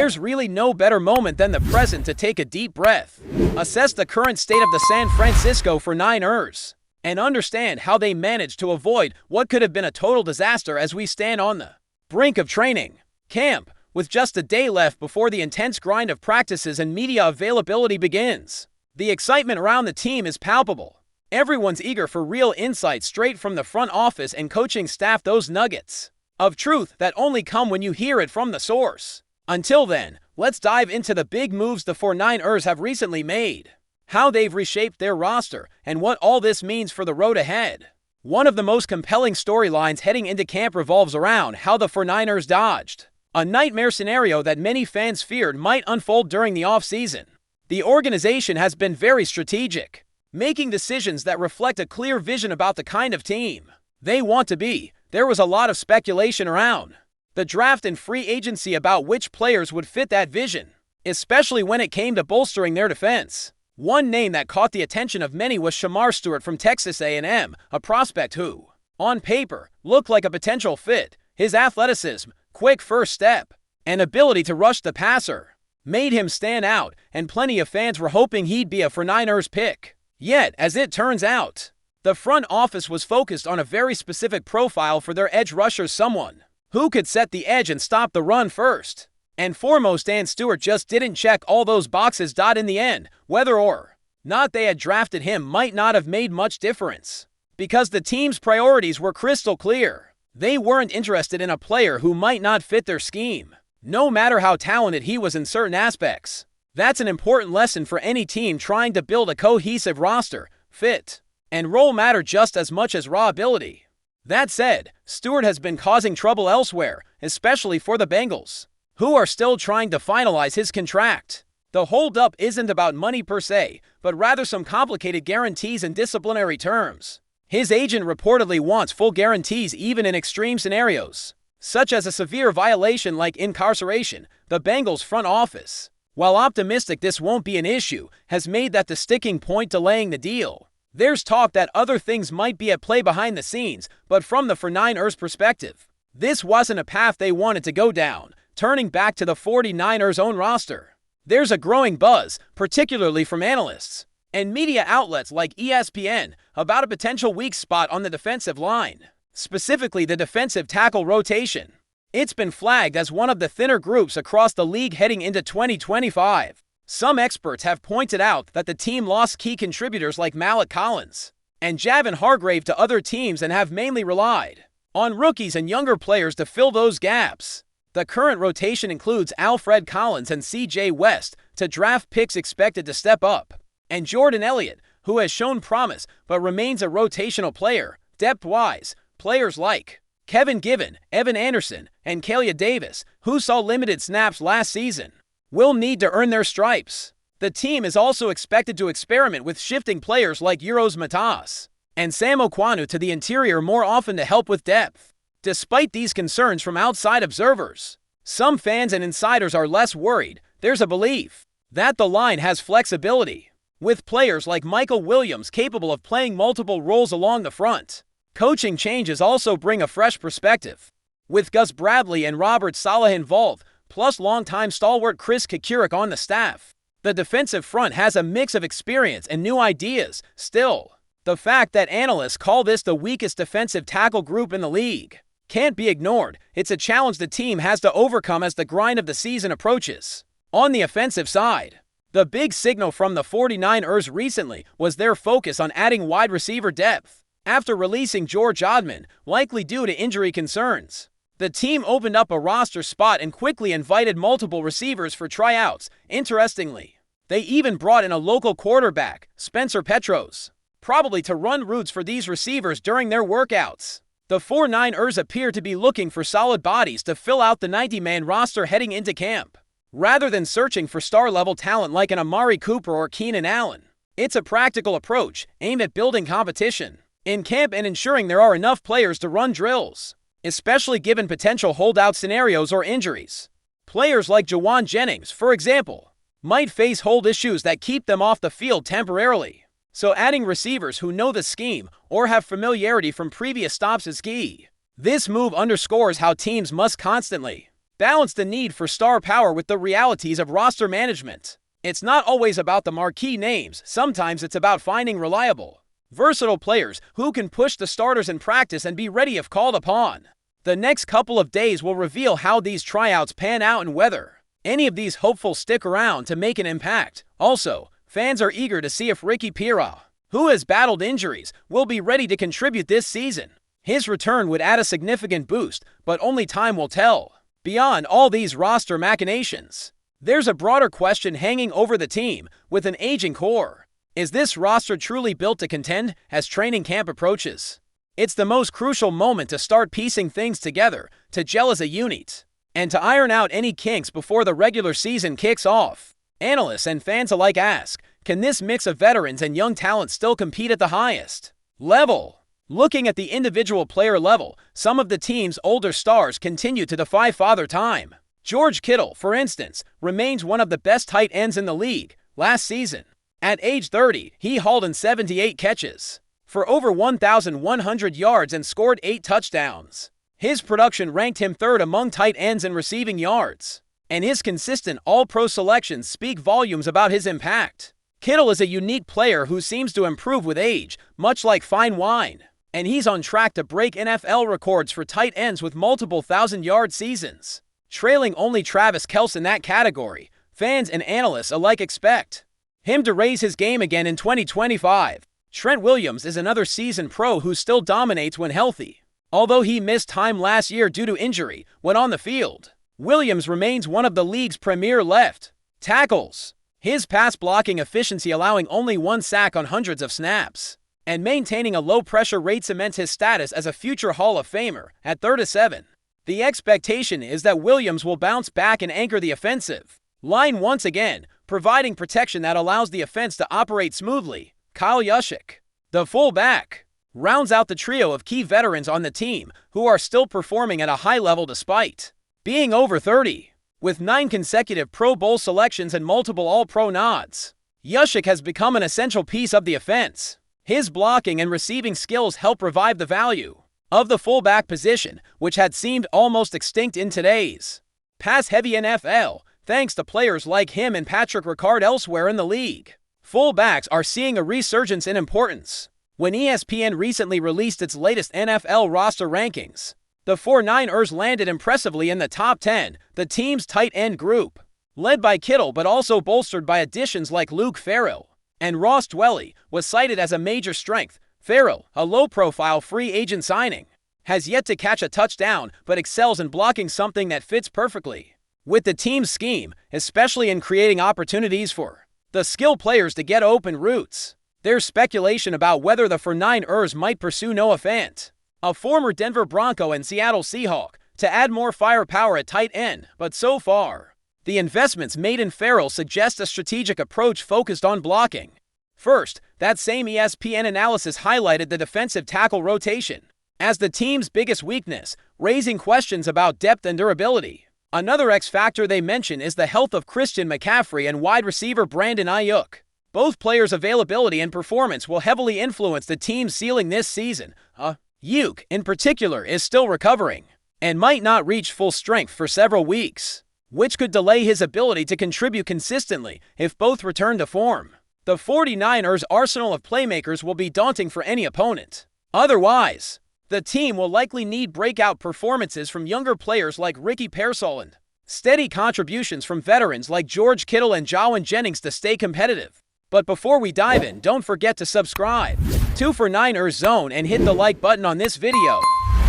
there's really no better moment than the present to take a deep breath, assess the current state of the San Francisco 49ers, and understand how they managed to avoid what could have been a total disaster as we stand on the brink of training camp, with just a day left before the intense grind of practices and media availability begins. The excitement around the team is palpable. Everyone's eager for real insights straight from the front office and coaching staff, those nuggets of truth that only come when you hear it from the source. Until then, let's dive into the big moves the 49ers have recently made, how they've reshaped their roster, and what all this means for the road ahead. One of the most compelling storylines heading into camp revolves around how the 49ers dodged a nightmare scenario that many fans feared might unfold during the offseason. The organization has been very strategic, making decisions that reflect a clear vision about the kind of team they want to be. There was a lot of speculation around the draft and free agency about which players would fit that vision, especially when it came to bolstering their defense. One name that caught the attention of many was Shamar Stewart from Texas A&M, a prospect who, on paper, looked like a potential fit. His athleticism, quick first step, and ability to rush the passer made him stand out, and plenty of fans were hoping he'd be a 49ers pick. Yet, as it turns out, the front office was focused on a very specific profile for their edge rushers, someone who could set the edge and stop the run first and foremost, and Stewart just didn't check all those boxes. In the end, whether or not they had drafted him might not have made much difference, because the team's priorities were crystal clear. They weren't interested in a player who might not fit their scheme, no matter how talented he was in certain aspects. That's an important lesson for any team trying to build a cohesive roster. Fit and role matter just as much as raw ability. That said, Stewart has been causing trouble elsewhere, especially for the Bengals, who are still trying to finalize his contract. The holdup isn't about money per se, but rather some complicated guarantees and disciplinary terms. His agent reportedly wants full guarantees even in extreme scenarios, such as a severe violation like incarceration. The Bengals front office, while optimistic this won't be an issue, has made that the sticking point delaying the deal. There's talk that other things might be at play behind the scenes, but from the 49ers' perspective, this wasn't a path they wanted to go down. Turning back to the 49ers' own roster, there's a growing buzz, particularly from analysts and media outlets like ESPN, about a potential weak spot on the defensive line, specifically the defensive tackle rotation. It's been flagged as one of the thinner groups across the league heading into 2025. Some experts have pointed out that the team lost key contributors like Malik Collins and Javon Hargrave to other teams and have mainly relied on rookies and younger players to fill those gaps. The current rotation includes Alfred Collins and C.J. West, to draft picks expected to step up, and Jordan Elliott, who has shown promise but remains a rotational player. Depth-wise, players like Kevin Given, Evan Anderson, and Kalia Davis, who saw limited snaps last season, will need to earn their stripes. The team is also expected to experiment with shifting players like Euros Matas and Sam Okwanu to the interior more often to help with depth. Despite these concerns from outside observers, some fans and insiders are less worried. There's a belief that the line has flexibility, with players like Michael Williams capable of playing multiple roles along the front. Coaching changes also bring a fresh perspective, with Gus Bradley and Robert Saleh involved, plus longtime stalwart Chris Kukurik on the staff. The defensive front has a mix of experience and new ideas. Still, the fact that analysts call this the weakest defensive tackle group in the league can't be ignored. It's a challenge the team has to overcome as the grind of the season approaches. On the offensive side, the big signal from the 49ers recently was their focus on adding wide receiver depth. After releasing George Odman, likely due to injury concerns, the team opened up a roster spot and quickly invited multiple receivers for tryouts. Interestingly, they even brought in a local quarterback, Spencer Petros, probably to run routes for these receivers during their workouts. The 49ers appear to be looking for solid bodies to fill out the 90-man roster heading into camp, rather than searching for star-level talent like an Amari Cooper or Keenan Allen. It's a practical approach aimed at building competition in camp and ensuring there are enough players to run drills, especially given potential holdout scenarios or injuries. Players like Jawan Jennings, for example, might face hold issues that keep them off the field temporarily. So adding receivers who know the scheme or have familiarity from previous stops is key. This move underscores how teams must constantly Balance the need for star power with the realities of roster management. It's not always about the marquee names, sometimes it's about finding reliable, versatile players who can push the starters in practice and be ready if called upon. The next couple of days will reveal how these tryouts pan out and whether any of these hopefuls stick around to make an impact. Also, fans are eager to see if Ricky Pira, who has battled injuries, will be ready to contribute this season. His return would add a significant boost, but only time will tell. Beyond all these roster machinations, there's a broader question hanging over the team with an aging core. Is this roster truly built to contend as training camp approaches? It's the most crucial moment to start piecing things together, to gel as a unit, and to iron out any kinks before the regular season kicks off. Analysts and fans alike ask, can this mix of veterans and young talent still compete at the highest level? Looking at the individual player level, some of the team's older stars continue to defy father time. George Kittle, for instance, remains one of the best tight ends in the league. Last season, at age 30, he hauled in 78 catches for over 1,100 yards and scored 8 touchdowns. His production ranked him third among tight ends in receiving yards, and his consistent All-Pro selections speak volumes about his impact. Kittle is a unique player who seems to improve with age, much like fine wine, and he's on track to break NFL records for tight ends with multiple thousand-yard seasons. Trailing only Travis Kelce in that category, fans and analysts alike expect him to raise his game again in 2025. Trent Williams is another seasoned pro who still dominates when healthy. Although he missed time last year due to injury when on the field, Williams remains one of the league's premier left tackles. His pass-blocking efficiency, allowing only 1 sack on hundreds of snaps, and maintaining a low-pressure rate, cements his status as a future Hall of Famer at 37. The expectation is that Williams will bounce back and anchor the offensive line once again, providing protection that allows the offense to operate smoothly. Kyle Juszczyk, the fullback, rounds out the trio of key veterans on the team who are still performing at a high level despite being over 30. With 9 consecutive Pro Bowl selections and multiple All-Pro nods, Juszczyk has become an essential piece of the offense. His blocking and receiving skills help revive the value of the fullback position, which had seemed almost extinct in today's pass-heavy NFL, thanks to players like him and Patrick Ricard elsewhere in the league. Fullbacks are seeing a resurgence in importance. When ESPN recently released its latest NFL roster rankings, the 49ers landed impressively in the top 10, the team's tight end group, led by Kittle but also bolstered by additions like Luke Farrell and Ross Dwelley, was cited as a major strength. Farrell, a low-profile free agent signing, has yet to catch a touchdown but excels in blocking, something that fits perfectly with the team's scheme, especially in creating opportunities for the skilled players to get open routes. There's speculation about whether the 49ers might pursue Noah Fant, a former Denver Bronco and Seattle Seahawk, to add more firepower at tight end, but so far, the investments made in Farrell suggest a strategic approach focused on blocking. First, that same ESPN analysis highlighted the defensive tackle rotation as the team's biggest weakness, raising questions about depth and durability. Another X factor they mention is the health of Christian McCaffrey and wide receiver Brandon Ayuk. Both players' availability and performance will heavily influence the team's ceiling this season. Ayuk, in particular, is still recovering and might not reach full strength for several weeks, which could delay his ability to contribute consistently if both return to form. The 49ers' arsenal of playmakers will be daunting for any opponent. Otherwise, the team will likely need breakout performances from younger players like Ricky Pearsall and steady contributions from veterans like George Kittle and Jawin Jennings to stay competitive. But before we dive in, don't forget to subscribe to 49ers Zone and hit the like button on this video.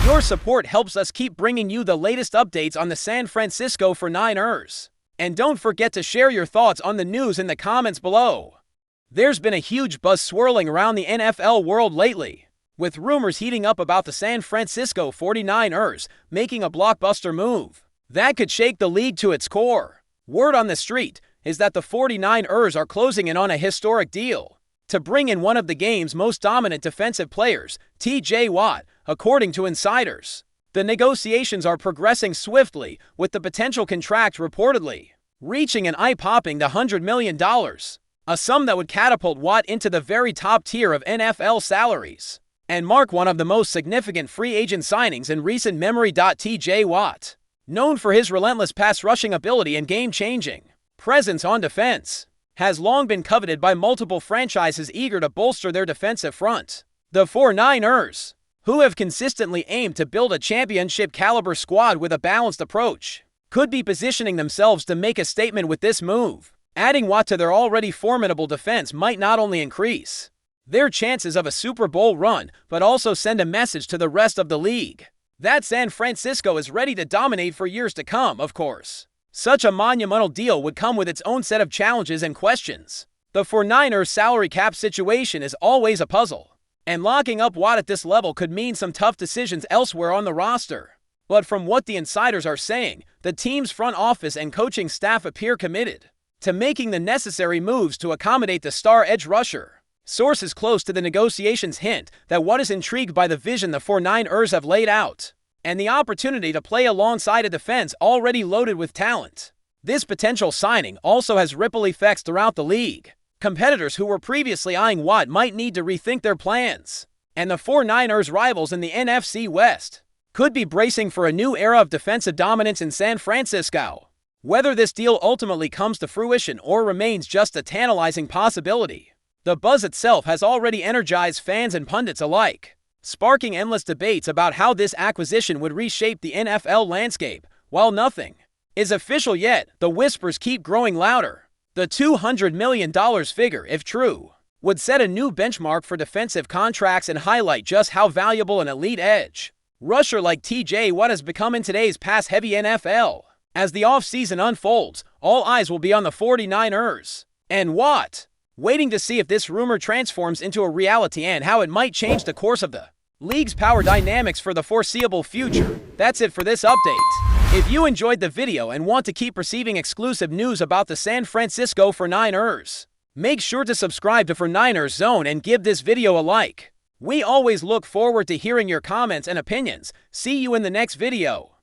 Your support helps us keep bringing you the latest updates on the San Francisco 49ers. And don't forget to share your thoughts on the news in the comments below. There's been a huge buzz swirling around the NFL world lately, with rumors heating up about the San Francisco 49ers making a blockbuster move that could shake the league to its core. Word on the street is that the 49ers are closing in on a historic deal to bring in one of the game's most dominant defensive players, T.J. Watt, according to insiders. The negotiations are progressing swiftly, with the potential contract reportedly reaching an eye-popping $100 million, a sum that would catapult Watt into the very top tier of NFL salaries and mark one of the most significant free agent signings in recent memory. T.J. Watt known for his relentless pass-rushing ability and game-changing presence on defense, has long been coveted by multiple franchises eager to bolster their defensive front. The 49ers, who have consistently aimed to build a championship-caliber squad with a balanced approach, could be positioning themselves to make a statement with this move. Adding Watt to their already formidable defense might not only increase their chances of a Super Bowl run, but also send a message to the rest of the league that San Francisco is ready to dominate for years to come, of course. Such a monumental deal would come with its own set of challenges and questions. The 49ers' salary cap situation is always a puzzle, and locking up Watt at this level could mean some tough decisions elsewhere on the roster. But from what the insiders are saying, the team's front office and coaching staff appear committed to making the necessary moves to accommodate the star edge rusher. Sources close to the negotiations hint that Watt is intrigued by the vision the 49ers have laid out, and the opportunity to play alongside a defense already loaded with talent. This potential signing also has ripple effects throughout the league. Competitors who were previously eyeing Watt might need to rethink their plans, and the 49ers' rivals in the NFC West could be bracing for a new era of defensive dominance in San Francisco. Whether this deal ultimately comes to fruition or remains just a tantalizing possibility, the buzz itself has already energized fans and pundits alike, sparking endless debates about how this acquisition would reshape the NFL landscape. While nothing is official yet, the whispers keep growing louder. The $200 million figure, if true, would set a new benchmark for defensive contracts and highlight just how valuable an elite edge rusher like TJ Watt has become in today's pass-heavy NFL. As the offseason unfolds, all eyes will be on the 49ers and Watt, waiting to see if this rumor transforms into a reality and how it might change the course of the league's power dynamics for the foreseeable future. That's it for this update. If you enjoyed the video and want to keep receiving exclusive news about the San Francisco 49ers, make sure to subscribe to 49ers Zone and give this video a like. We always look forward to hearing your comments and opinions. See you in the next video.